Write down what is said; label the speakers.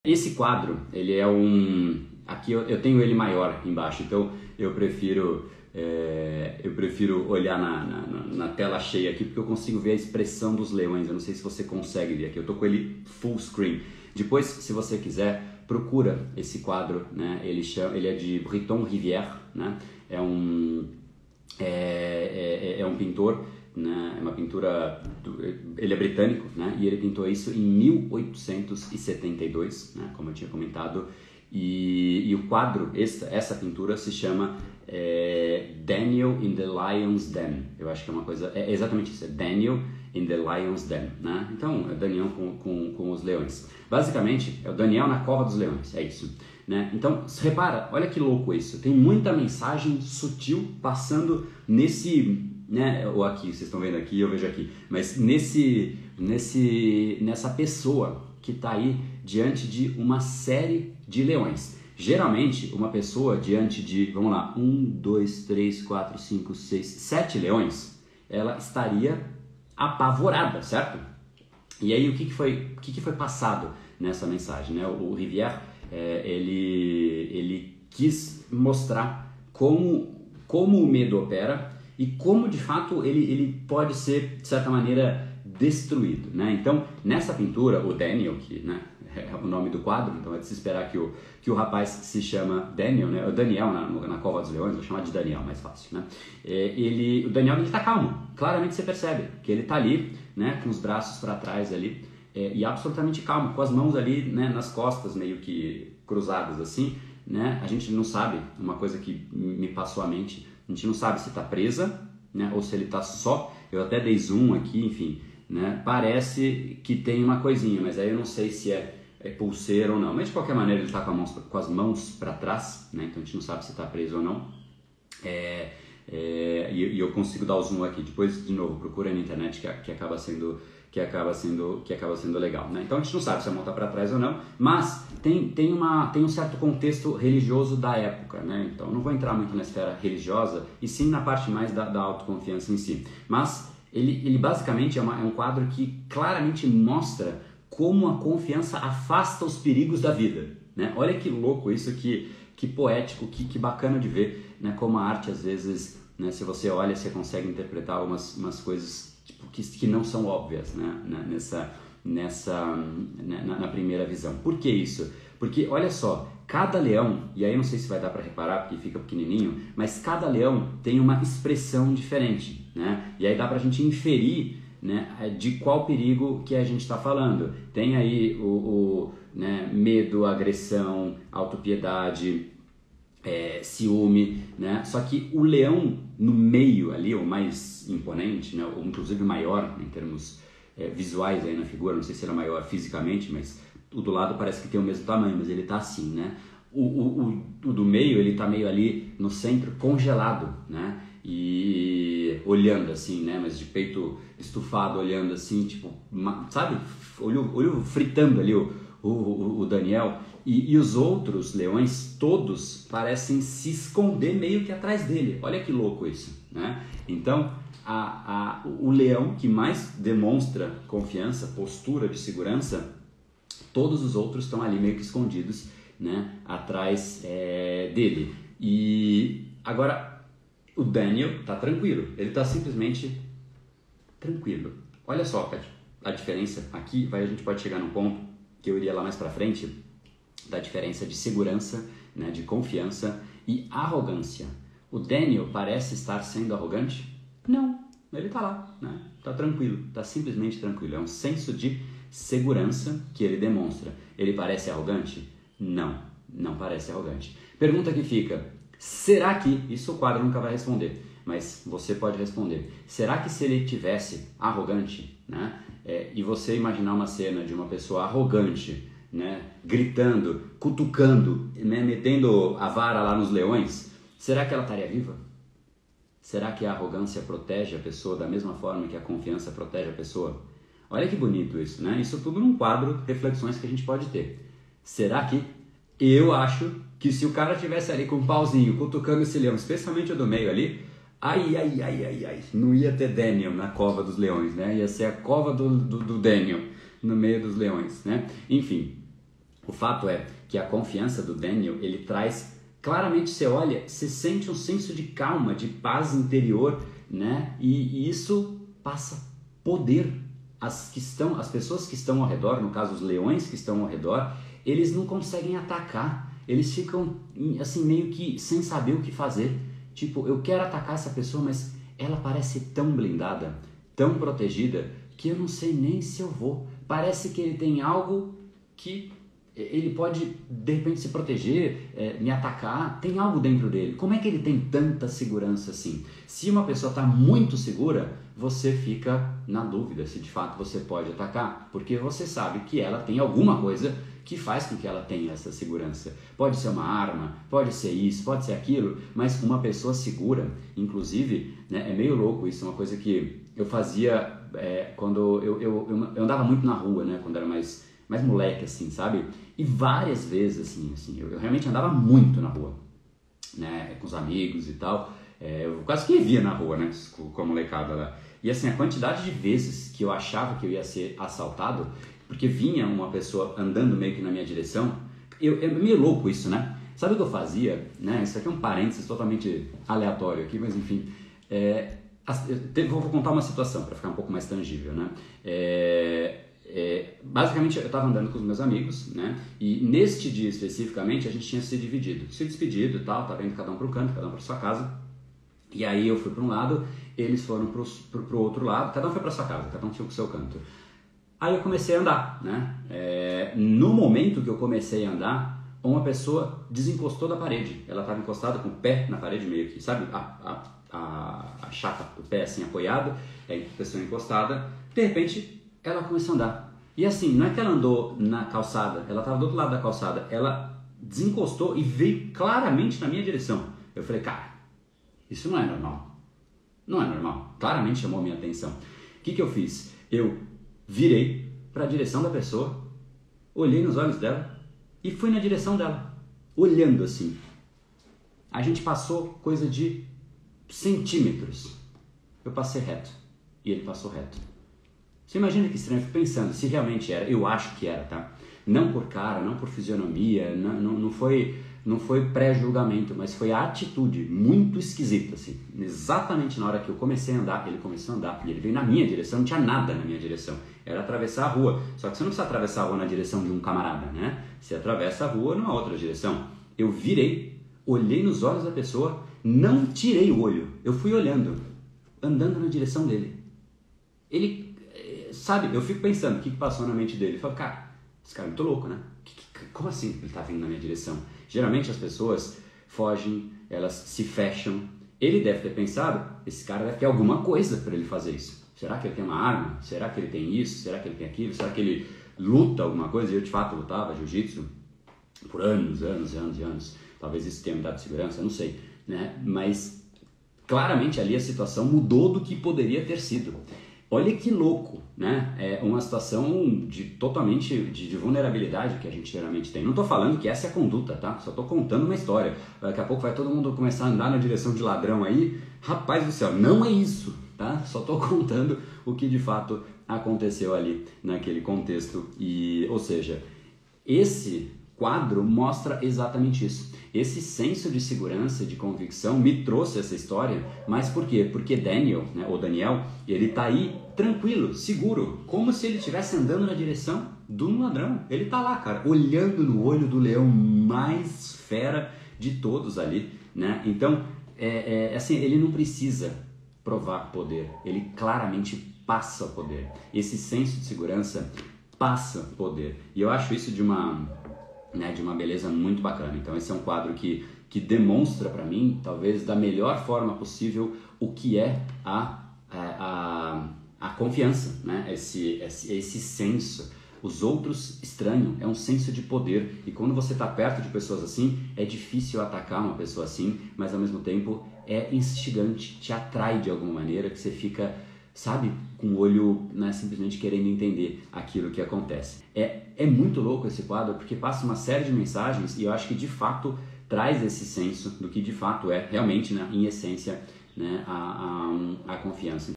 Speaker 1: Esse quadro, ele é um... Aqui eu tenho ele maior embaixo, então eu prefiro olhar na tela cheia aqui, porque eu consigo ver a expressão dos leões. Eu não sei se você consegue ver aqui, eu tô com ele full screen. Depois, se você quiser, procura esse quadro, né? Ele é de Breton Rivière, né? É um pintor, né? É uma pintura, ele é britânico, né? E ele pintou isso em 1872, né? Como eu tinha comentado, e o quadro, essa pintura se chama Daniel in the Lion's Den. Eu acho que é uma coisa, é exatamente isso, é Daniel in the Lion's Den, né? Então, é Daniel com os leões. Basicamente, é o Daniel na cova dos leões, é isso, né? Então, repara, olha que louco isso, tem muita mensagem sutil passando nesse, né, ou aqui, vocês estão vendo aqui, eu vejo aqui, mas nessa pessoa que está aí diante de uma série de leões. Geralmente, uma pessoa diante de, vamos lá, 1, 2, 3, 4, 5, 6, 7 leões, ela estaria apavorada, certo? E aí, o que foi passado nessa mensagem, né? O Rivière, ele quis mostrar como o medo opera e como, de fato, ele pode ser, de certa maneira, destruído, né? Então, nessa pintura, o Daniel, que, né, é o nome do quadro, então é de se esperar que o rapaz se chama Daniel, né? O Daniel na Cova dos Leões, vou chamar de Daniel, mais fácil, né? O Daniel, ele tá calmo, claramente você percebe que ele tá ali, né, com os braços para trás ali, e absolutamente calmo, com as mãos ali, né, nas costas, meio que cruzadas assim, né? A gente não sabe, uma coisa que me passou à mente, a gente não sabe se tá presa, né, ou se ele tá só, eu até dei zoom aqui, enfim, né? Parece que tem uma coisinha, mas aí eu não sei se é pulseira ou não. Mas de qualquer maneira ele está com as mãos para trás, né? Então a gente não sabe se está preso ou não. E eu consigo dar o zoom aqui. Depois, de novo, procura na internet que acaba sendo legal, né? Então a gente não sabe se a mão está para trás ou não, mas tem um certo contexto religioso da época, né? Então não vou entrar muito na esfera religiosa, e sim na parte mais da autoconfiança em si. Mas ele basicamente é um quadro que claramente mostra como a confiança afasta os perigos da vida, né? Olha que louco isso, que poético, que bacana de ver, né? Como a arte, às vezes, né, se você olha, você consegue interpretar umas coisas tipo, que não são óbvias, né? Na primeira visão. Por que isso? Porque, olha só, cada leão, e aí não sei se vai dar para reparar porque fica pequenininho, mas cada leão tem uma expressão diferente, né? E aí dá para a gente inferir, né, de qual perigo que a gente está falando. Tem aí né, medo, agressão, autopiedade, ciúme, né? Só que o leão no meio ali, o mais imponente, né, ou inclusive maior em termos visuais aí na figura, não sei se ele é maior fisicamente, mas o do lado parece que tem o mesmo tamanho, mas ele tá assim, né? O do meio, ele tá meio ali no centro, congelado, né? E olhando assim, né? Mas de peito estufado, olhando assim, tipo, sabe? Olho fritando ali o Daniel. E os outros leões, todos, parecem se esconder meio que atrás dele. Olha que louco isso, né? Então, o leão que mais demonstra confiança, postura de segurança, todos os outros estão ali meio que escondidos, né, atrás dele. E agora o Daniel tá tranquilo, ele tá simplesmente tranquilo. Olha só a diferença aqui, a gente pode chegar num ponto que eu iria lá mais pra frente, da diferença de segurança, né, de confiança e arrogância. O Daniel parece estar sendo arrogante? Não, ele tá lá, né, tá tranquilo, tá simplesmente tranquilo. É um senso de segurança que ele demonstra. Ele parece arrogante? Não parece arrogante. Pergunta que fica, será que, isso o quadro nunca vai responder, mas você pode responder, será que se ele tivesse arrogante, né, e você imaginar uma cena de uma pessoa arrogante, né, gritando, cutucando, né, metendo a vara lá nos leões, será que ela estaria viva? Será que a arrogância protege a pessoa da mesma forma que a confiança protege a pessoa? Olha que bonito isso, né? Isso tudo num quadro, reflexões que a gente pode ter. Será que eu acho que se o cara tivesse ali com um pauzinho, cutucando esse leão, especialmente o do meio ali, ai, não ia ter Daniel na cova dos leões, né? Ia ser a cova do Daniel no meio dos leões, né? Enfim, O fato é que a confiança do Daniel, ele traz, claramente você olha, você sente um senso de calma, de paz interior, né? E isso passa poder. As pessoas que estão ao redor, no caso os leões que estão ao redor, eles não conseguem atacar, eles ficam assim meio que sem saber o que fazer. Tipo, eu quero atacar essa pessoa, mas ela parece tão blindada, tão protegida, que eu não sei nem se eu vou. Parece que ele tem algo que ele pode, de repente, se proteger, me atacar, tem algo dentro dele. Como é que ele tem tanta segurança assim? Se uma pessoa está muito segura, você fica na dúvida se de fato você pode atacar, porque você sabe que ela tem alguma coisa que faz com que ela tenha essa segurança. Pode ser uma arma, pode ser isso, pode ser aquilo, mas uma pessoa segura, inclusive, né, é meio louco isso, uma coisa que eu fazia quando eu andava muito na rua, né, quando era mais moleque, assim, sabe? E várias vezes, assim eu realmente andava muito na rua, né, com os amigos e tal. Eu quase que vivia na rua, né, com a molecada lá. E assim, a quantidade de vezes que eu achava que eu ia ser assaltado, porque vinha uma pessoa andando meio que na minha direção, é meio louco isso, né? Sabe o que eu fazia? Né? Isso aqui é um parênteses totalmente aleatório aqui, mas enfim. Vou contar uma situação para ficar um pouco mais tangível, né? Basicamente eu estava andando com os meus amigos, né? E neste dia especificamente a gente tinha se despedido e tal, tava indo cada um para um canto, cada um para sua casa. E aí eu fui para um lado, eles foram para o outro lado, cada um foi para sua casa, cada um tinha o seu canto. Aí eu comecei a andar, né? No momento que eu comecei a andar, uma pessoa desencostou da parede. Ela estava encostada com o pé na parede meio que, sabe? A chapa do pé assim apoiado, e aí a pessoa encostada. De repente, ela começou a andar. E assim, não é que ela andou na calçada, ela estava do outro lado da calçada. Ela desencostou e veio claramente na minha direção. Eu falei, cara, isso não é normal. Não é normal. Claramente chamou a minha atenção. O que eu fiz? Eu virei para a direção da pessoa, olhei nos olhos dela e fui na direção dela, olhando assim. A gente passou coisa de centímetros. Eu passei reto e ele passou reto. Você imagina que estranho? Eu fico pensando se realmente era. Eu acho que era, tá? Não por cara, não por fisionomia, não foi pré-julgamento, mas foi a atitude muito esquisita, assim. Exatamente na hora que eu comecei a andar, ele começou a andar e ele veio na minha direção, não tinha nada na minha direção. Era atravessar a rua. Só que você não precisa atravessar a rua na direção de um camarada, né? Você atravessa a rua numa outra direção. Eu virei, olhei nos olhos da pessoa, não tirei o olho. Eu fui olhando, andando na direção dele. Ele, sabe, eu fico pensando o que passou na mente dele. Eu falo, cara, esse cara é muito louco, né? Como assim ele tá vindo na minha direção? Geralmente as pessoas fogem, elas se fecham. Ele deve ter pensado, esse cara deve ter alguma coisa para ele fazer isso. Será que ele tem uma arma? Será que ele tem isso? Será que ele tem aquilo? Será que ele luta alguma coisa? Eu de fato lutava jiu-jitsu por anos. Talvez isso tenha me dado segurança, não sei, né? Mas claramente ali a situação mudou do que poderia ter sido. Olha que louco, né? É uma situação totalmente de vulnerabilidade que a gente geralmente tem. Não estou falando que essa é a conduta, tá? Só estou contando uma história. Daqui a pouco vai todo mundo começar a andar na direção de ladrão aí. Rapaz do céu, não é isso, tá? Só estou contando o que de fato aconteceu ali naquele contexto. Ou seja, esse quadro mostra exatamente isso. Esse senso de segurança, de convicção me trouxe essa história, mas por quê? Porque Daniel, né, ou Daniel, ele tá aí tranquilo, seguro, como se ele estivesse andando na direção de um ladrão. Ele tá lá, cara, olhando no olho do leão mais fera de todos ali, né? Então, assim, ele não precisa provar poder, ele claramente passa poder. Esse senso de segurança passa poder. E eu acho isso de uma beleza muito bacana. Então esse é um quadro que demonstra para mim, talvez da melhor forma possível, o que é a confiança, né? Esse senso. Os outros estranham, é um senso de poder, e quando você está perto de pessoas assim, é difícil atacar uma pessoa assim, mas ao mesmo tempo é instigante, te atrai de alguma maneira, que você fica, sabe, com o olho, né, simplesmente querendo entender aquilo que acontece. É muito louco esse quadro, porque passa uma série de mensagens, e eu acho que de fato traz esse senso do que de fato é realmente, né, em essência, né, a confiança.